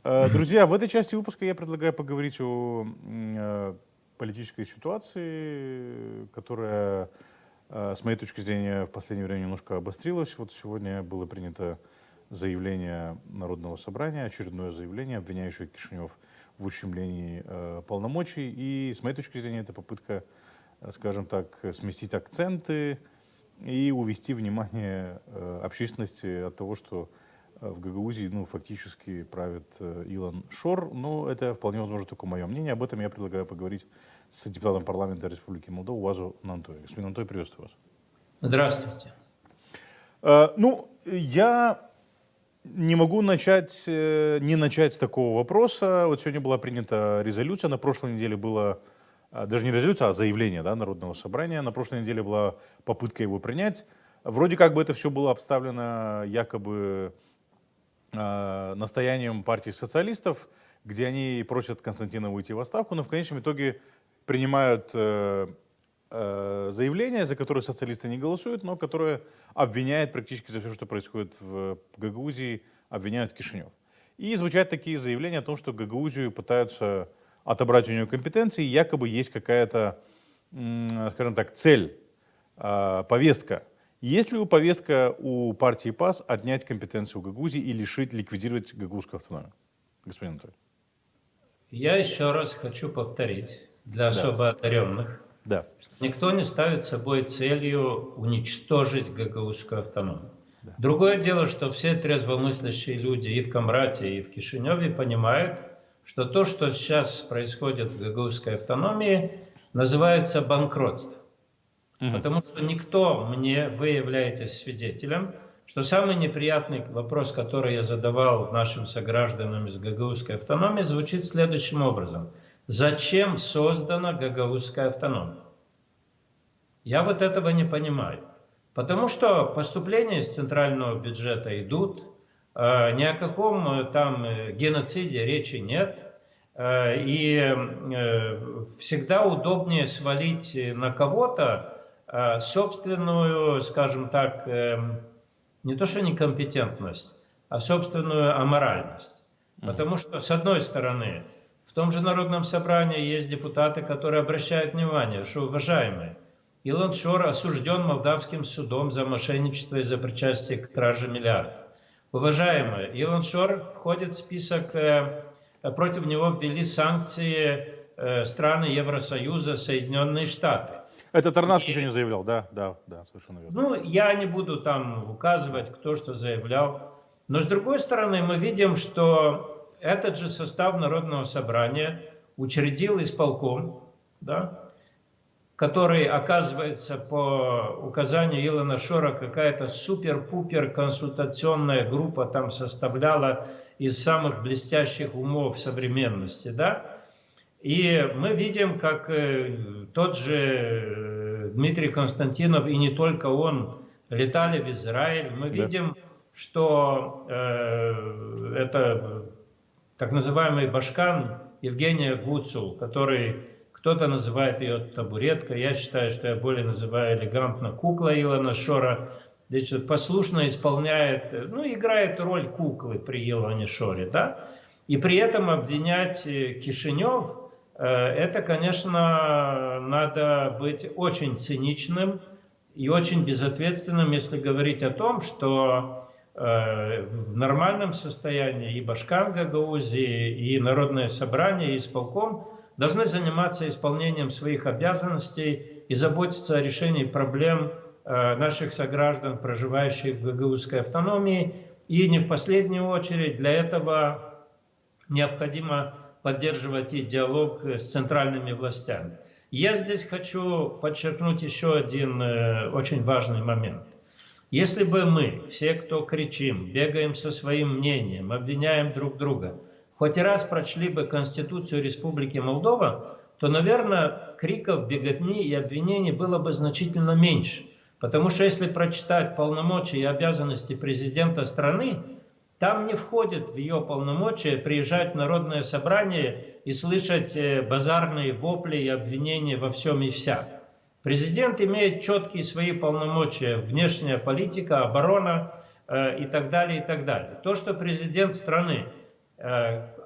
Друзья, в этой части выпуска я предлагаю поговорить о политической ситуации, которая, с моей точки зрения, в последнее время немножко обострилась. Вот сегодня было принято заявление Народного собрания, очередное заявление, обвиняющее Кишинев в ущемлении полномочий. И с моей точки зрения, это попытка, скажем так, сместить акценты и увести внимание общественности от того, что в Гагаузии, фактически правит Илон Шор, но это вполне возможно только мое мнение. Об этом я предлагаю поговорить с депутатом парламента Республики Молдова Уазу Нантой. Господин Нантой, приветствую вас. Здравствуйте. Я не могу не начать с такого вопроса. Вот сегодня была принята резолюция, на прошлой неделе была, даже не резолюция, а заявление, да, Народного собрания. На прошлой неделе была попытка его принять. Вроде как бы это все было обставлено якобы настоянием партии социалистов, где они просят Константина уйти в отставку, но в конечном итоге принимают заявление, за которое социалисты не голосуют, но которое обвиняет практически за все, что происходит в Гагаузии, обвиняют Кишинев. И звучат такие заявления о том, что Гагаузию пытаются отобрать у нее компетенции, якобы есть какая-то, скажем так, цель, повестка. Есть ли повестка у партии ПАС отнять компетенцию у Гагаузии и ликвидировать гагаузскую автономию? Господин Анатолий. Я еще раз хочу повторить для особо одаренных, Да. что никто не ставит собой целью уничтожить гагаузскую автономию. Да. Другое дело, что все трезвомыслящие люди и в Камрате, и в Кишиневе понимают, что то, что сейчас происходит в гагаузской автономии, называется банкротство. Потому что вы являетесь свидетелем, что самый неприятный вопрос, который я задавал нашим согражданам из гагаузской автономии, звучит следующим образом. Зачем создана гагаузская автономия? Я вот этого не понимаю. Потому что поступления из центрального бюджета идут, ни о каком там геноциде речи нет. И всегда удобнее свалить на кого-то собственную, скажем так, не то что некомпетентность, а собственную аморальность. Потому что, с одной стороны, в том же Народном собрании есть депутаты, которые обращают внимание, что, уважаемые, Илон Шор осужден молдавским судом за мошенничество и за причастие к краже миллиардов. Уважаемые, Илон Шор входит в список, против него ввели санкции страны Евросоюза, Соединенные Штаты. Это Тарнавский еще не заявлял, да, совершенно верно. Я не буду там указывать, кто что заявлял. Но с другой стороны, мы видим, что этот же состав Народного собрания учредил исполком, да, который, оказывается, по указанию Илона Шора, какая-то супер-пупер консультационная группа там составляла из самых блестящих умов современности, да. И мы видим, как тот же Дмитрий Константинов, и не только он, летали в Израиль. Мы видим, что это так называемый башкан Евгения Гуцул, который кто-то называет ее табуреткой, я считаю, что я более называю элегантно кукла Илона Шора, значит, послушно исполняет, играет роль куклы при Илоне Шоре, да? И при этом обвинять Кишинев, это, конечно, надо быть очень циничным и очень безответственным, если говорить о том, что в нормальном состоянии и Башкан Гагаузии, и Народное собрание, и исполком должны заниматься исполнением своих обязанностей и заботиться о решении проблем наших сограждан, проживающих в гагаузской автономии. И не в последнюю очередь для этого необходимо поддерживать и диалог с центральными властями. Я здесь хочу подчеркнуть еще один очень важный момент. Если бы мы, все, кто кричим, бегаем со своим мнением, обвиняем друг друга, хоть раз прочли бы Конституцию Республики Молдова, то, наверное, криков, беготни и обвинений было бы значительно меньше. Потому что если прочитать полномочия и обязанности президента страны, там не входит в ее полномочия приезжать в Народное собрание и слышать базарные вопли и обвинения во всем и вся. Президент имеет четкие свои полномочия: внешняя политика, оборона и так далее, и так далее. То, что президент страны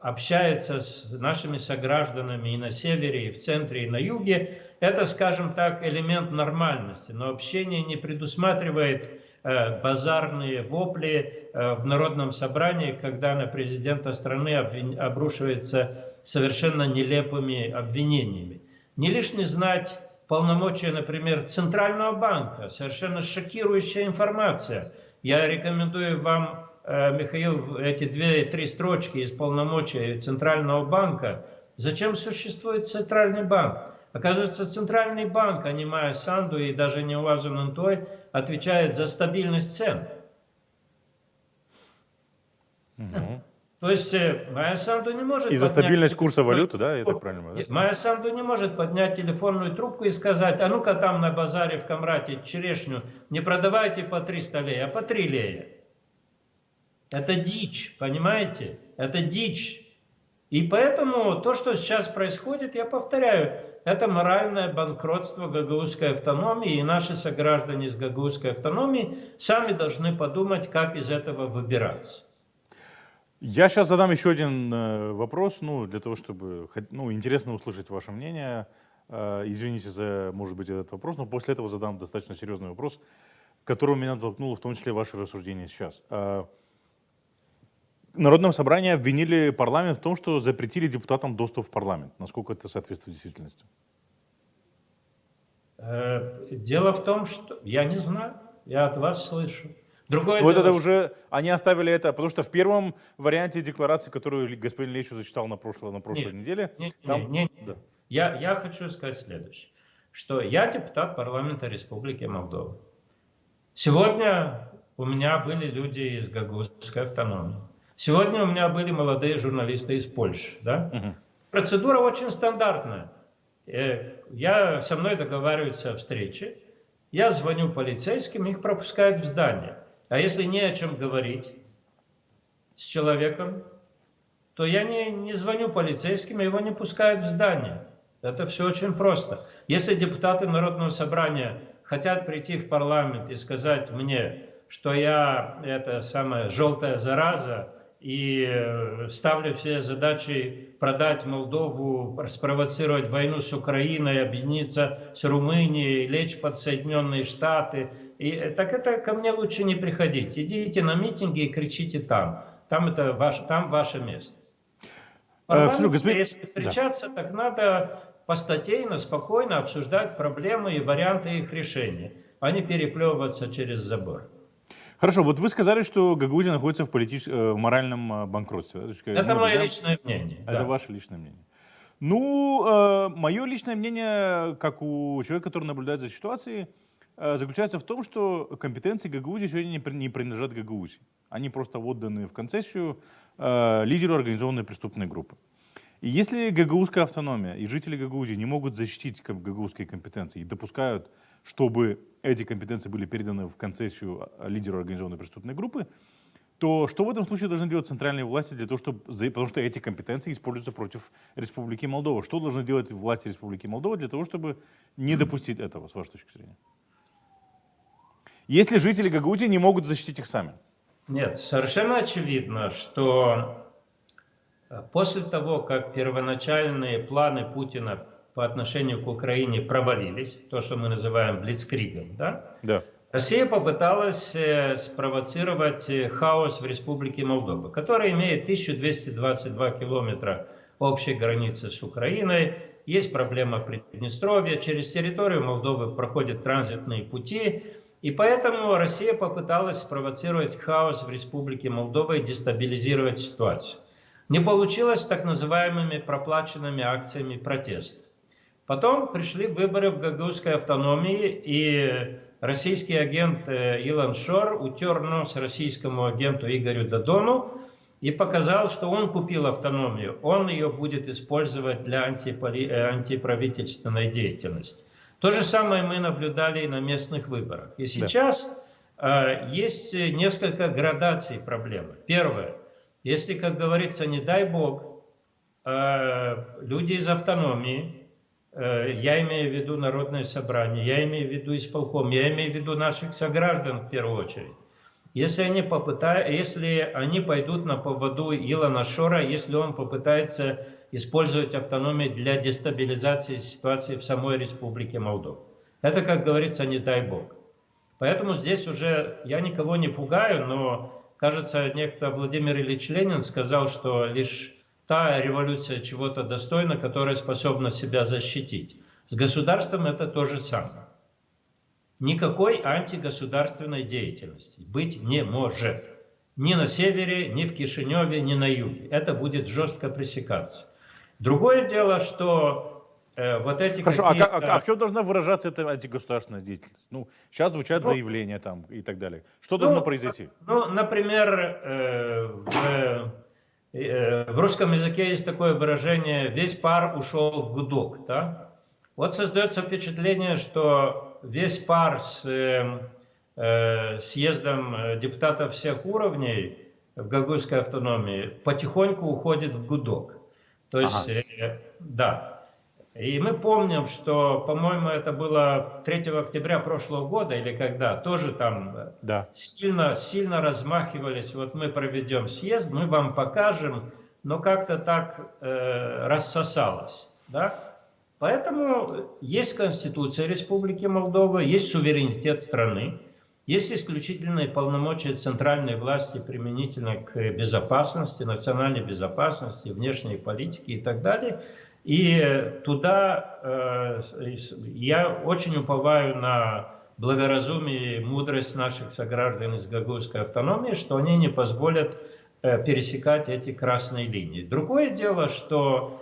общается с нашими согражданами и на севере, и в центре, и на юге, это, скажем так, элемент нормальности. Но общение не предусматривает базарные вопли в народном собрании, когда на президента страны обрушивается совершенно нелепыми обвинениями. Не лишне знать полномочия, например, Центрального банка. Совершенно шокирующая информация. Я рекомендую вам, Михаил, эти 2-3 строчки из полномочий Центрального банка. Зачем существует Центральный банк? Оказывается, Центральный банк, а не Майя Санду и даже не Уазу Нантой, отвечает за стабильность цен. То есть Майя Санду не может... И за стабильность курса валюты, да, я так правильно понимаю? Майя Санду не может поднять телефонную трубку и сказать: а ну-ка там на базаре в Камрате черешню не продавайте по 300 лей, а по 3 лея. Это дичь, понимаете? Это дичь. И поэтому то, что сейчас происходит, я повторяю, это моральное банкротство гагаузской автономии, и наши сограждане из гагаузской автономии сами должны подумать, как из этого выбираться. Я сейчас задам еще один вопрос, для того, чтобы, интересно услышать ваше мнение. Извините за, может быть, этот вопрос, но после этого задам достаточно серьезный вопрос, который меня толкнуло в том числе ваше рассуждение сейчас. Народное собрание обвинили парламент в том, что запретили депутатам доступ в парламент. Насколько это соответствует действительности? Дело в том, что я не знаю, я от вас слышу. Другое дело, это уже они оставили это, потому что в первом варианте декларации, которую господин Лечу зачитал на прошлой неделе... Я хочу сказать следующее, что я депутат парламента Республики Молдова. Сегодня у меня были люди из гагаузской автономии. Сегодня у меня были молодые журналисты из Польши. Да? Процедура очень стандартная. Со мной договариваются о встрече, я звоню полицейским, их пропускают в здание. А если не о чем говорить с человеком, то я не звоню полицейским, его не пускают в здание. Это все очень просто. Если депутаты Народного собрания хотят прийти в парламент и сказать мне, что я это самая желтая зараза и ставлю все задачи продать Молдову, спровоцировать войну с Украиной, объединиться с Румынией, лечь под Соединенные Штаты, так это ко мне лучше не приходить. Идите на митинги и кричите там. Там ваше место. Если встречаться, так надо постатейно, спокойно обсуждать проблемы и варианты их решения, а не переплевываться через забор. Хорошо, вот вы сказали, что Гагаузия находится в моральном банкротстве. Это мое личное мнение. Это ваше личное мнение. Мое личное мнение, как у человека, который наблюдает за ситуацией, заключается в том, что компетенции Гагаузии сегодня не принадлежат Гагаузии. Они просто отданы в концессию лидеру организованной преступной группы. И если гагаузская автономия и жители Гагаузии не могут защитить гагаузские компетенции и допускают, чтобы эти компетенции были переданы в концессию лидеру организованной преступной группы, то что в этом случае должны делать центральные власти для того, потому что эти компетенции используются против Республики Молдова? Что должны делать власти Республики Молдова для того, чтобы не допустить этого, с вашей точки зрения? Если жители Гагаузии не могут защитить их сами? Нет, совершенно очевидно, что после того, как первоначальные планы Путина по отношению к Украине провалились, то, что мы называем блицкригом, да. Россия попыталась спровоцировать хаос в Республике Молдова, которая имеет 1222 километра общей границы с Украиной. Есть проблема Приднестровья, через территорию Молдовы проходят транзитные пути, и поэтому Россия попыталась спровоцировать хаос в Республике Молдова и дестабилизировать ситуацию. Не получилось так называемыми проплаченными акциями протеста. Потом пришли выборы в гагаузской автономии, и российский агент Илон Шор утер нос российскому агенту Игорю Додону и показал, что он купил автономию, он ее будет использовать для антиправительственной деятельности. То же самое мы наблюдали и на местных выборах. И сейчас есть несколько градаций проблемы. Первое. Если, как говорится, не дай бог, люди из автономии, я имею в виду Народное собрание, я имею в виду исполком, я имею в виду наших сограждан в первую очередь, если они пойдут на поводу Илона Шора, если он попытается использовать автономию для дестабилизации ситуации в самой Республике Молдова. Это, как говорится, не дай бог. Поэтому здесь уже я никого не пугаю, но, кажется, некто Владимир Ильич Ленин сказал, что лишь та революция чего-то достойна, которая способна себя защитить. С государством это то же самое. Никакой антигосударственной деятельности быть не может. Ни на севере, ни в Кишиневе, ни на юге. Это будет жестко пресекаться. Другое дело, что вот эти Хорошо, а в чем должна выражаться эта антигосударственная деятельность? Ну, сейчас звучат заявления там и так далее. Что должно произойти? Ну, например, в русском языке есть такое выражение «весь пар ушел в гудок». Да? Вот создается впечатление, что весь пар с съездом депутатов всех уровней в Гагузской автономии потихоньку уходит в гудок. То есть, да. И мы помним, что, по-моему, это было 3 октября прошлого года или когда, тоже там сильно размахивались, вот мы проведем съезд, мы вам покажем, но как-то так рассосалось. Да? Поэтому есть Конституция Республики Молдова, есть суверенитет страны, есть исключительные полномочия центральной власти применительно к безопасности, национальной безопасности, внешней политике и так далее. И туда я очень уповаю на благоразумие и мудрость наших сограждан из Гагузской автономии, что они не позволят пересекать эти красные линии. Другое дело, что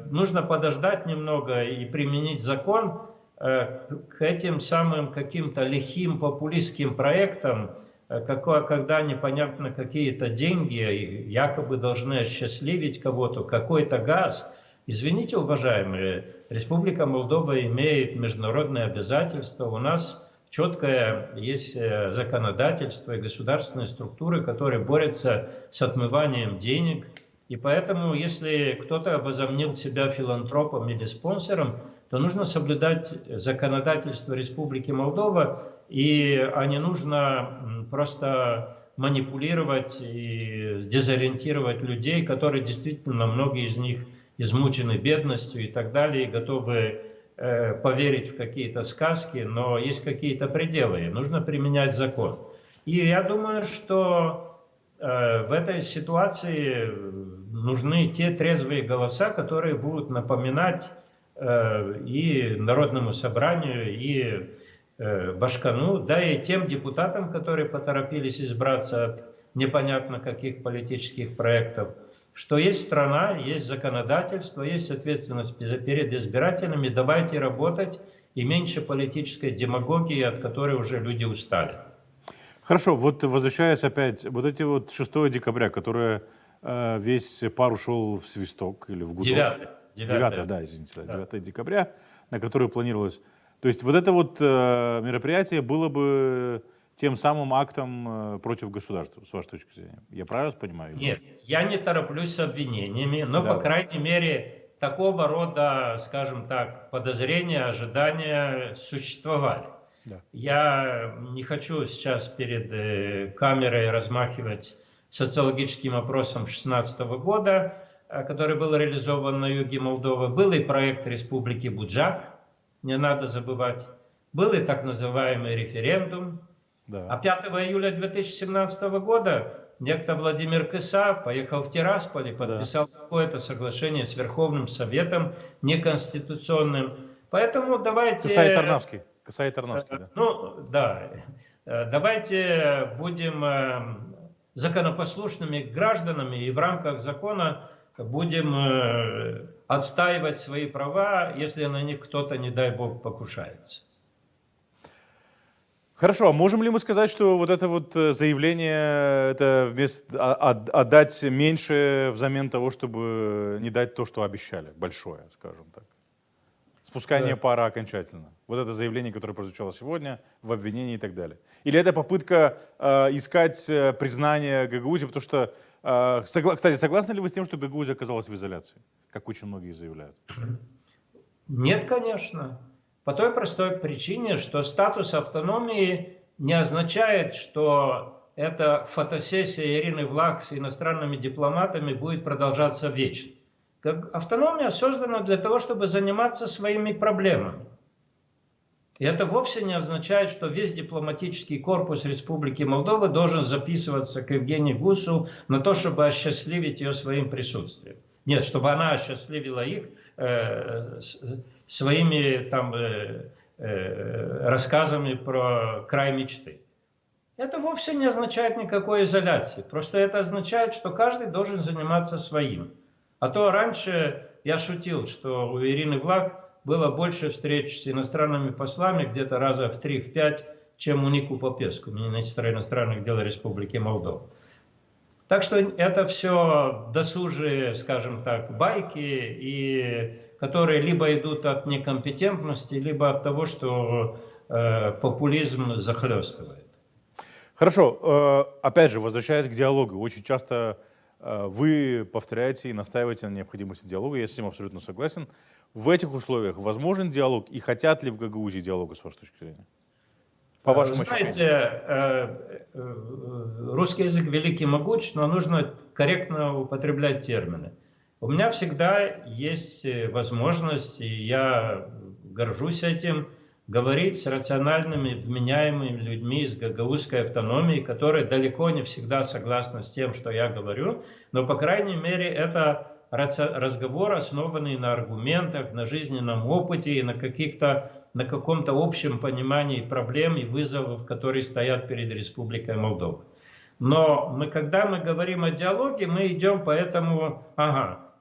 нужно подождать немного и применить закон к этим самым каким-то лихим популистским проектам, когда непонятно какие-то деньги якобы должны осчастливить кого-то, какой-то газ. Извините, уважаемые, Республика Молдова имеет международные обязательства, у нас четкое есть законодательство и государственные структуры, которые борются с отмыванием денег. И поэтому, если кто-то возомнил себя филантропом или спонсором, то нужно соблюдать законодательство Республики Молдова, а не нужно просто манипулировать и дезориентировать людей, которые действительно, многие из них измучены бедностью и так далее, и готовы поверить в какие-то сказки, но есть какие-то пределы, нужно применять закон. И я думаю, что в этой ситуации нужны те трезвые голоса, которые будут напоминать и Народному собранию, и Башкану, да и тем депутатам, которые поторопились избраться от непонятно каких политических проектов, что есть страна, есть законодательство, есть ответственность перед избирателями, давайте работать и меньше политической демагогии, от которой уже люди устали. Хорошо, вот возвращаясь опять, вот эти вот 6 декабря, которое весь пар ушел в свисток или в гудок. 9, да, извините, 9 декабря, на которое планировалось. То есть вот это вот мероприятие было бы тем самым актом против государства, с вашей точки зрения. Я правильно понимаю? Нет, я не тороплюсь с обвинениями, но, по крайней мере, такого рода, скажем так, подозрения, ожидания существовали. Да. Я не хочу сейчас перед камерой размахивать социологическим опросом 2016 года, который был реализован на юге Молдовы. Был и проект Республики Буджак, не надо забывать. Был и так называемый референдум. Да. А 5 июля 2017 года некто Владимир Кыса поехал в Тирасполь и подписал какое-то соглашение с Верховным Советом неконституционным. Поэтому давайте... Кыса и Тарновский, да. Ну, да. Давайте будем законопослушными гражданами и в рамках закона будем отстаивать свои права, если на них кто-то, не дай бог, покушается. Хорошо, а можем ли мы сказать, что вот это вот заявление, это отдать меньше взамен того, чтобы не дать то, что обещали, большое, скажем так? Спускание пара окончательно. Вот это заявление, которое прозвучало сегодня, в обвинении и так далее. Или это попытка искать признание Гагаузии, потому что, кстати, согласны ли вы с тем, что Гагаузия оказалась в изоляции, как очень многие заявляют? Нет, конечно. По той простой причине, что статус автономии не означает, что эта фотосессия Ирины Влах с иностранными дипломатами будет продолжаться вечно. Автономия создана для того, чтобы заниматься своими проблемами. И это вовсе не означает, что весь дипломатический корпус Республики Молдова должен записываться к Евгении Гусу на то, чтобы осчастливить ее своим присутствием. Нет, чтобы она осчастливила их своими там, рассказами про край мечты. Это вовсе не означает никакой изоляции. Просто это означает, что каждый должен заниматься своим. А то раньше я шутил, что у Ирины Влах было больше встреч с иностранными послами, где-то раза в 3-5, чем у Нику Попеску, министра иностранных дел Республики Молдова. Так что это все досужие, скажем так, байки, и которые либо идут от некомпетентности, либо от того, что популизм захлестывает. Хорошо. Опять же, возвращаясь к диалогу, очень часто вы повторяете и настаиваете на необходимости диалога, я с этим абсолютно согласен. В этих условиях возможен диалог и хотят ли в Гагаузии диалога, с вашей точки зрения? По вашим ощущениям. Знаете, русский язык великий и могуч, но нужно корректно употреблять термины. У меня всегда есть возможность, и я горжусь этим, говорить с рациональными, вменяемыми людьми из гагаузской автономии, которые далеко не всегда согласны с тем, что я говорю, но, по крайней мере, это разговор, основанный на аргументах, на жизненном опыте и на каком-то общем понимании проблем и вызовов, которые стоят перед Республикой Молдова. Но когда мы говорим о диалоге, мы идем по этому,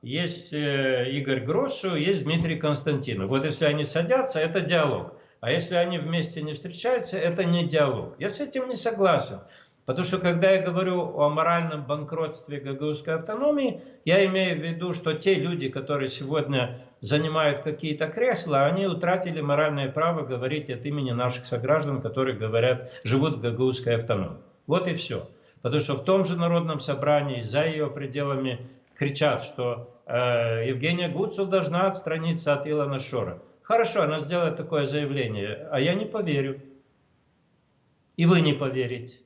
есть Игорь Гросу, есть Дмитрий Константинов. Вот если они садятся, это диалог. А если они вместе не встречаются, это не диалог. Я с этим не согласен. Потому что когда я говорю о моральном банкротстве гагаузской автономии, я имею в виду, что те люди, которые сегодня занимают какие-то кресла, они утратили моральное право говорить от имени наших сограждан, которые живут в гагаузской автономии. Вот и все. Потому что в том же народном собрании, за ее пределами, кричат, что Евгения Гуцул должна отстраниться от Илона Шора. Хорошо, она сделает такое заявление, а я не поверю. И вы не поверите.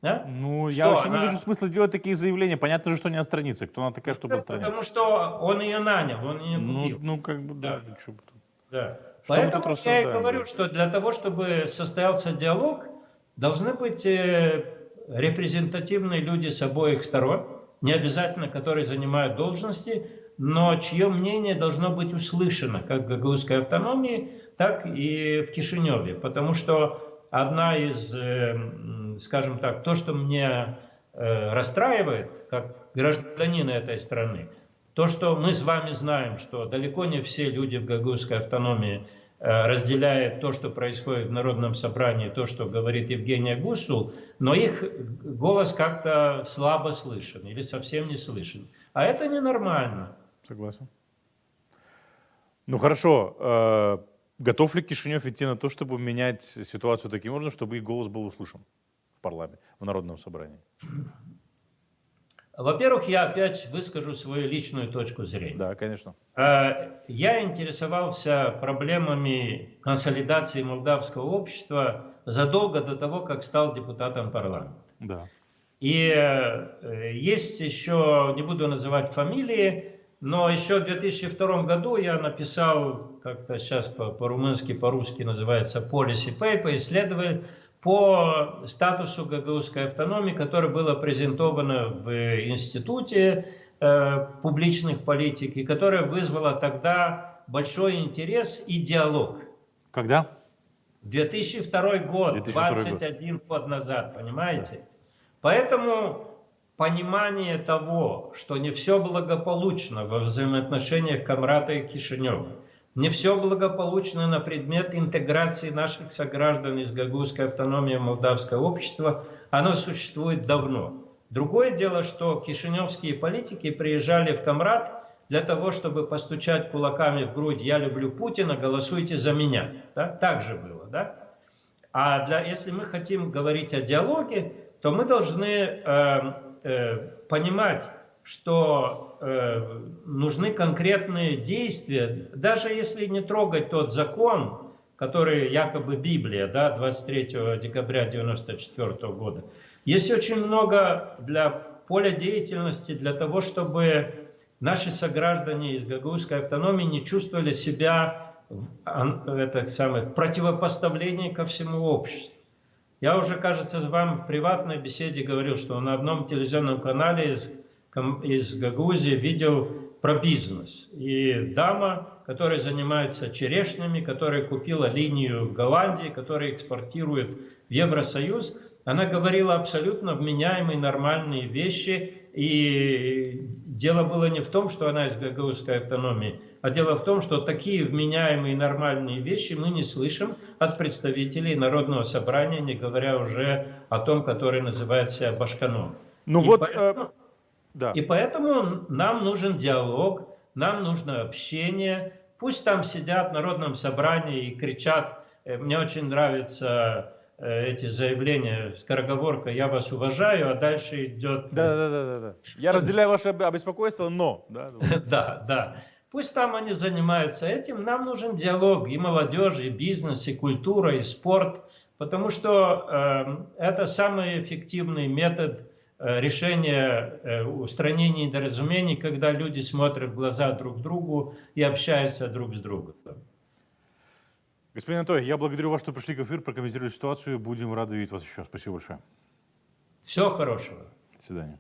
Да? Ну, я вообще не вижу смысла делать такие заявления. Понятно же, что не отстранится. Кто она такая, чтобы отстраниться? Потому что он ее нанял, он ее купил. Ну как бы, да. Да. Поэтому я и говорю, что для того, чтобы состоялся диалог, должны быть репрезентативные люди с обоих сторон, не обязательно которые занимают должности, но чье мнение должно быть услышано как в гагаузской автономии, так и в Кишиневе. Потому что одна из, скажем так, то, что меня расстраивает, как гражданина этой страны, то, что мы с вами знаем, что далеко не все люди в гагаузской автономии разделяют то, что происходит в Народном собрании, то, что говорит Евгения Гусул, но их голос как-то слабо слышен или совсем не слышен. А это ненормально. Согласен. Ну хорошо. Готов ли Кишинев идти на то, чтобы менять ситуацию таким образом, чтобы их голос был услышан в парламенте, в Народном собрании? Во-первых, я опять выскажу свою личную точку зрения. Да, конечно. Я интересовался проблемами консолидации молдавского общества задолго до того, как стал депутатом парламента. Да. И есть еще, не буду называть фамилии, но еще в 2002 году я написал, как-то сейчас по-румынски, по-русски называется policy paper, исследователь по статусу гагаузской автономии, которое было презентовано в Институте публичных политик, и которое вызвало тогда большой интерес и диалог. Когда? 2002 год, 21 год назад, понимаете? Да. Поэтому понимание того, что не все благополучно во взаимоотношениях Камрата и Кишинева, не все благополучно на предмет интеграции наших сограждан из гагаузской автономии в молдавское общество, оно существует давно. Другое дело, что кишиневские политики приезжали в Камрат для того, чтобы постучать кулаками в грудь «Я люблю Путина, голосуйте за меня». Да? Так же было, да? А если мы хотим говорить о диалоге, то мы должны понимать, что нужны конкретные действия, даже если не трогать тот закон, который якобы Библия, да, 23 декабря 1994 года. Есть очень много для поля деятельности, для того, чтобы наши сограждане из гагаузской автономии не чувствовали себя в противопоставлении ко всему обществу. Я уже, кажется, вам в приватной беседе говорил, что на одном телевизионном канале из Гагаузии видел про бизнес. И дама, которая занимается черешнями, которая купила линию в Голландии, которая экспортирует в Евросоюз, она говорила абсолютно вменяемые, нормальные вещи. И дело было не в том, что она из гагаузской автономии, а дело в том, что такие вменяемые, нормальные вещи мы не слышим от представителей Народного собрания, не говоря уже о том, который называет себя Башканом. Ну вот, да. И поэтому нам нужен диалог, нам нужно общение. Пусть там сидят в Народном собрании и кричат. Мне очень нравятся эти заявления, скороговорка «я вас уважаю», а дальше идет... Да. Я разделяю ваше обеспокойство, но... Да. Пусть там они занимаются этим. Нам нужен диалог и молодежи, и бизнес, и культура, и спорт. Потому что это самый эффективный метод решения устранения недоразумений, когда люди смотрят в глаза друг другу и общаются друг с другом. Господин Анатолий, я благодарю вас, что пришли к эфиру, прокомментировали ситуацию. Будем рады видеть вас еще. Спасибо большое. Всего хорошего. До свидания.